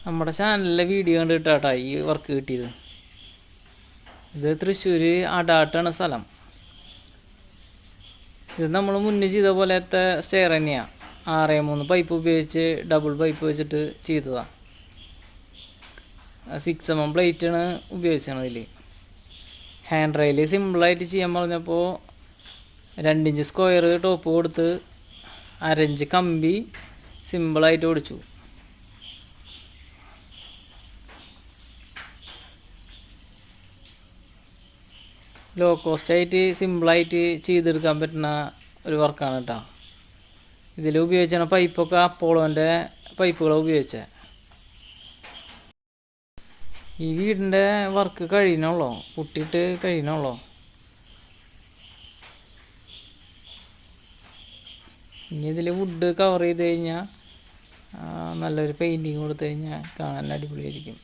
നമ്മുടെ ചാനലിലെ വീഡിയോ കണ്ടിട്ടാട്ടാ ഈ വർക്ക് കിട്ടിയത്. ഇത് തൃശ്ശൂർ അടാട്ടാണ് സ്ഥലം. ഇത് നമ്മൾ മുന്നേ ചെയ്ത പോലത്തെ സ്റ്റെയർ തന്നെയാണ്. 6-3 പൈപ്പ് ഉപയോഗിച്ച് ഡബിൾ പൈപ്പ് വെച്ചിട്ട് ചെയ്തതാണ്. 6mm പ്ലേറ്റാണ് ഉപയോഗിച്ചത്. ഇതിൽ ഹാൻഡ് റെയിൽ സിമ്പിളായിട്ട് ചെയ്യാൻ പറഞ്ഞപ്പോൾ 2 ഇഞ്ച് സ്ക്വയർ ടോപ്പ് കൊടുത്ത് 1/2 ഇഞ്ച് കമ്പി സിമ്പിളായിട്ട് ഓടിച്ചു. ലോ കോസ്റ്റായിട്ട് സിമ്പിളായിട്ട് ചെയ്തെടുക്കാൻ പറ്റുന്ന ഒരു വർക്കാണ് കേട്ടോ. ഇതിൽ ഉപയോഗിച്ച പൈപ്പൊക്കെ അപ്പോളോൻ്റെ പൈപ്പുകളാണ് ഉപയോഗിച്ചത്. ഈ വീടിൻ്റെ വർക്ക് കഴിയണുള്ളൂ, പൊട്ടിയിട്ട് കഴിയണുള്ളൂ. ഇനി ഇതിൽ വുഡ് കവർ ചെയ്ത് കഴിഞ്ഞാൽ നല്ലൊരു പെയിൻറ്റിങ് കൊടുത്തു കഴിഞ്ഞാൽ കാണാൻ അടിപൊളിയായിരിക്കും.